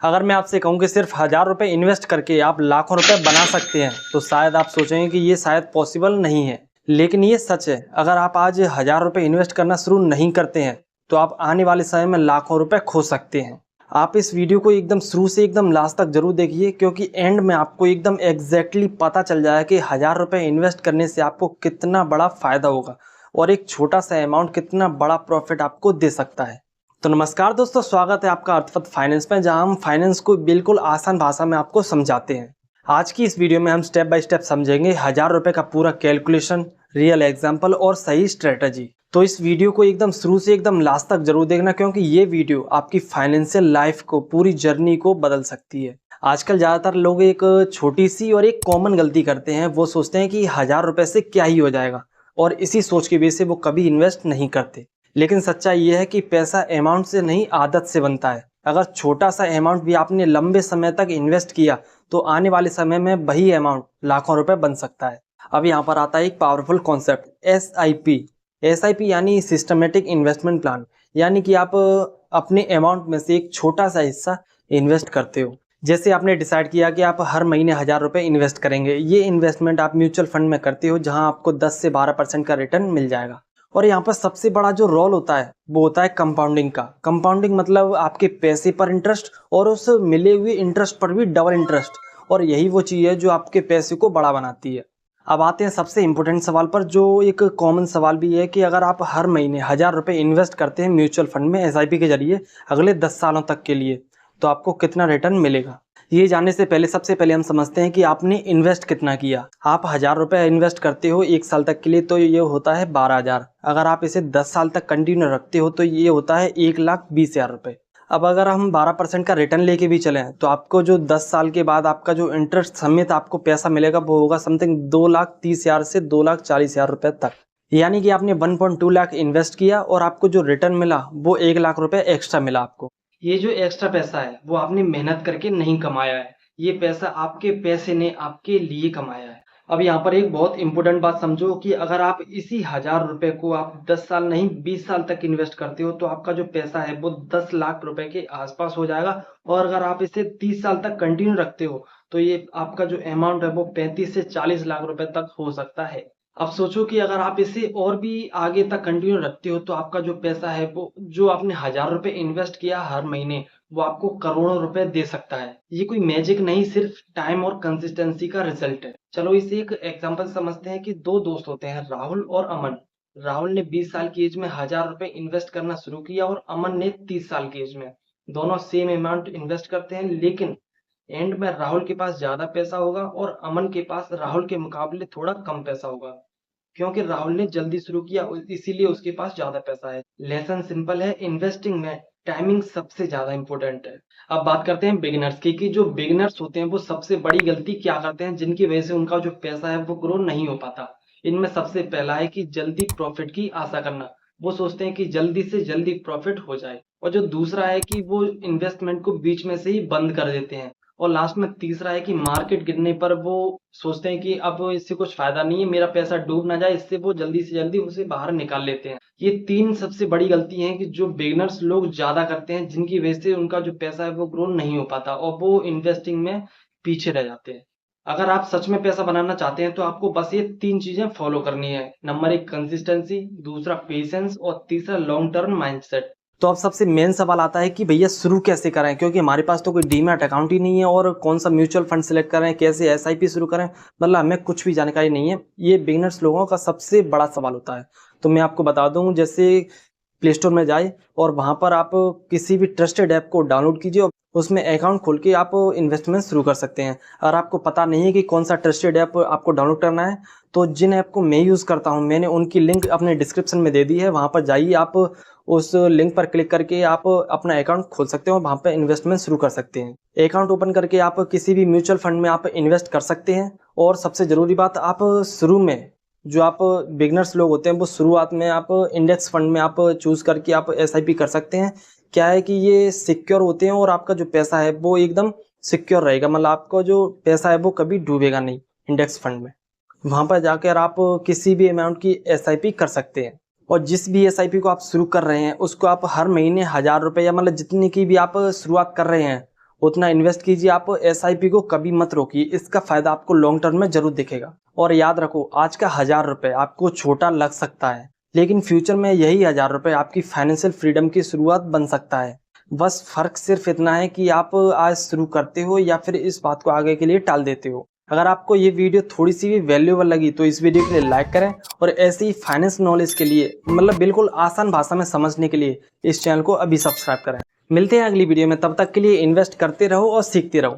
अगर मैं आपसे कहूं कि सिर्फ 1000 रुपये इन्वेस्ट करके आप लाखों रुपए बना सकते हैं तो शायद आप सोचेंगे कि ये शायद पॉसिबल नहीं है, लेकिन ये सच है। अगर आप आज 1000 रुपये इन्वेस्ट करना शुरू नहीं करते हैं तो आप आने वाले समय में लाखों रुपए खो सकते हैं। आप इस वीडियो को एकदम शुरू से एकदम लास्ट तक जरूर देखिए, क्योंकि एंड में आपको एकदम एग्जैक्टली पता चल जाएगा कि 1000 रुपये इन्वेस्ट करने से आपको कितना बड़ा फायदा होगा और एक छोटा सा अमाउंट कितना बड़ा प्रॉफिट आपको दे सकता है। तो नमस्कार दोस्तों, स्वागत है आपका अर्थवत फाइनेंस में, जहां हम फाइनेंस को बिल्कुल आसान भाषा में आपको समझाते हैं। आज की इस वीडियो में हम स्टेप बाय स्टेप समझेंगे 1000 रुपये का पूरा कैलकुलेशन, रियल एग्जाम्पल और सही स्ट्रेटजी। तो इस वीडियो को एकदम शुरू से एकदम लास्ट तक जरूर देखना, क्योंकि ये वीडियो आपकी फाइनेंशियल लाइफ को, पूरी जर्नी को बदल सकती है। आजकल ज़्यादातर लोग एक छोटी सी और एक कॉमन गलती करते हैं। वो सोचते हैं कि 1000 रुपये से क्या ही हो जाएगा, और इसी सोच की वजह से वो कभी इन्वेस्ट नहीं करते। लेकिन सच्चाई ये है कि पैसा अमाउंट से नहीं, आदत से बनता है। अगर छोटा सा अमाउंट भी आपने लंबे समय तक इन्वेस्ट किया तो आने वाले समय में वही अमाउंट लाखों रुपए बन सकता है। अब यहाँ पर आता है एक पावरफुल कॉन्सेप्ट, SIP। SIP यानी सिस्टमेटिक इन्वेस्टमेंट प्लान, यानी कि आप अपने अमाउंट में से एक छोटा सा हिस्सा इन्वेस्ट करते हो। जैसे आपने डिसाइड किया कि आप हर महीने 1000 रुपये इन्वेस्ट करेंगे। ये इन्वेस्टमेंट आप म्यूचुअल फंड में करते हो, जहां आपको 10 से 12% का रिटर्न मिल जाएगा। और यहाँ पर सबसे बड़ा जो रोल होता है वो होता है कंपाउंडिंग का। कंपाउंडिंग मतलब आपके पैसे पर इंटरेस्ट और उस मिले हुए इंटरेस्ट पर भी डबल इंटरेस्ट, और यही वो चीज़ है जो आपके पैसे को बड़ा बनाती है। अब आते हैं सबसे इम्पोर्टेंट सवाल पर, जो एक कॉमन सवाल भी है कि अगर आप हर महीने 1000 रुपये इन्वेस्ट करते हैं म्यूचुअल फंड में SIP के जरिए अगले 10 सालों तक के लिए, तो आपको कितना रिटर्न मिलेगा। ये जानने से पहले सबसे पहले हम समझते हैं कि आपने इन्वेस्ट कितना किया। आप 1000 रुपये इन्वेस्ट करते हो 1 साल तक के लिए, तो ये होता है 12,000। अगर आप इसे 10 साल तक कंटिन्यू रखते हो तो ये होता है 1,20,000 रुपये। अब अगर हम 12% का रिटर्न लेके भी चलें तो आपको जो 10 साल के बाद आपका जो इंटरेस्ट समेत आपको पैसा मिलेगा वो होगा समथिंग 2,30,000 से 2,40,000 रुपये तक। यानी कि आपने 1.2 लाख इन्वेस्ट किया और आपको जो रिटर्न मिला वो 1 लाख रुपये एक्स्ट्रा मिला आपको। ये जो एक्स्ट्रा पैसा है वो आपने मेहनत करके नहीं कमाया है, ये पैसा आपके पैसे ने आपके लिए कमाया है। अब यहाँ पर एक बहुत इंपॉर्टेंट बात समझो कि अगर आप इसी 1000 रुपये को आप 10 साल नहीं 20 साल तक इन्वेस्ट करते हो तो आपका जो पैसा है वो 10 लाख रुपए के आसपास हो जाएगा। और अगर आप इसे 30 साल तक कंटिन्यू रखते हो तो ये आपका जो अमाउंट है वो 35 से 40 लाख रुपए तक हो सकता है। अब सोचो कि अगर आप इसे और भी आगे तक कंटिन्यू रखते हो तो आपका जो पैसा है वो, जो आपने 1000 रुपये इन्वेस्ट किया हर महीने, वो आपको करोड़ों रुपए दे सकता है। ये कोई मैजिक नहीं, सिर्फ टाइम और कंसिस्टेंसी का रिजल्ट है। चलो इसे एक एग्जांपल समझते हैं कि दो दोस्त होते हैं, राहुल और अमन। राहुल ने 20 साल की एज में 1000 रुपये इन्वेस्ट करना शुरू किया और अमन ने 30 साल की एज में। दोनों सेम अमाउंट इन्वेस्ट करते हैं, लेकिन एंड में राहुल के पास ज्यादा पैसा होगा और अमन के पास राहुल के मुकाबले थोड़ा कम पैसा होगा, क्योंकि राहुल ने जल्दी शुरू किया इसीलिए उसके पास ज्यादा पैसा है। लेसन सिंपल है, इन्वेस्टिंग में टाइमिंग सबसे ज्यादा इंपॉर्टेंट है। अब बात करते हैं बिगिनर्स की, कि जो बिगिनर्स होते हैं वो सबसे बड़ी गलती क्या करते हैं जिनकी वजह से उनका जो पैसा है वो ग्रो नहीं हो पाता। इनमें सबसे पहला है कि जल्दी प्रॉफिट की आशा करना। वो सोचते हैं कि जल्दी से जल्दी प्रॉफिट हो जाए। और जो दूसरा है कि वो इन्वेस्टमेंट को बीच में से ही बंद कर देते हैं। और लास्ट में तीसरा है कि मार्केट गिरने पर वो सोचते हैं कि अब इससे कुछ फायदा नहीं है, मेरा पैसा डूब ना जाए, इससे वो जल्दी से जल्दी उसे बाहर निकाल लेते हैं। ये तीन सबसे बड़ी गलती है कि जो बिगिनर्स लोग ज्यादा करते हैं, जिनकी वजह से उनका जो पैसा है वो ग्रो नहीं हो पाता और वो इन्वेस्टिंग में पीछे रह जाते हैं। अगर आप सच में पैसा बनाना चाहते हैं तो आपको बस ये तीन चीजें फॉलो करनी है। नंबर 1 कंसिस्टेंसी, दूसरा पेशेंस और तीसरा लॉन्ग टर्म माइंडसेट। तो अब सबसे मेन सवाल आता है कि भैया शुरू कैसे करें, क्योंकि हमारे पास तो कोई डीमैट अकाउंट ही नहीं है और कौन सा म्यूचुअल फंड सेलेक्ट करें, कैसे SIP शुरू करें, मतलब हमें कुछ भी जानकारी नहीं है। ये बिगिनर्स लोगों का सबसे बड़ा सवाल होता है। तो मैं आपको बता दूं, जैसे प्ले स्टोर में जाए और वहां पर आप किसी भी ट्रस्टेड ऐप को डाउनलोड कीजिए और उसमें अकाउंट खोल के आप इन्वेस्टमेंट शुरू कर सकते हैं। अगर आपको पता नहीं है कि कौन सा ट्रस्टेड ऐप आपको डाउनलोड करना है, तो जिन ऐप को मैं यूज़ करता हूं मैंने उनकी लिंक अपने डिस्क्रिप्शन में दे दी है। वहां पर जाइए, आप उस लिंक पर क्लिक करके आप अपना अकाउंट खोल सकते हो, वहां पर इन्वेस्टमेंट शुरू कर सकते हैं। अकाउंट ओपन करके आप किसी भी म्यूचुअल फंड में आप इन्वेस्ट कर सकते हैं। और सबसे ज़रूरी बात, आप शुरू में जो आप बिगनर्स लोग होते हैं वो शुरुआत में आप इंडेक्स फंड में आप चूज़ करके आप SIP कर सकते हैं। क्या है कि ये सिक्योर होते हैं और आपका जो पैसा है वो एकदम सिक्योर रहेगा, मतलब आपका जो पैसा है वो कभी डूबेगा नहीं इंडेक्स फंड में। वहाँ पर जाकर आप किसी भी अमाउंट की SIP कर सकते हैं। और जिस भी SIP को आप शुरू कर रहे हैं उसको आप हर महीने 1000 रुपये या मतलब जितनी की भी आप शुरुआत कर रहे हैं उतना इन्वेस्ट कीजिए। आप SIP को कभी मत रोकिए, इसका फायदा आपको लॉन्ग टर्म में जरूर दिखेगा। और याद रखो, आज का 1000 रुपये आपको छोटा लग सकता है, लेकिन फ्यूचर में यही 1000 रुपये आपकी फाइनेंशियल फ्रीडम की शुरुआत बन सकता है। बस फर्क सिर्फ इतना है कि आप आज शुरू करते हो या फिर इस बात को आगे के लिए टाल देते हो। अगर आपको ये वीडियो थोड़ी सी भी वैल्यूएबल लगी तो इस वीडियो के लिए लाइक करें, और ऐसे ही फाइनेंस नॉलेज के लिए, मतलब बिल्कुल आसान भाषा में समझने के लिए, इस चैनल को अभी सब्सक्राइब करें। मिलते हैं अगली वीडियो में, तब तक के लिए इन्वेस्ट करते रहो और सीखते रहो।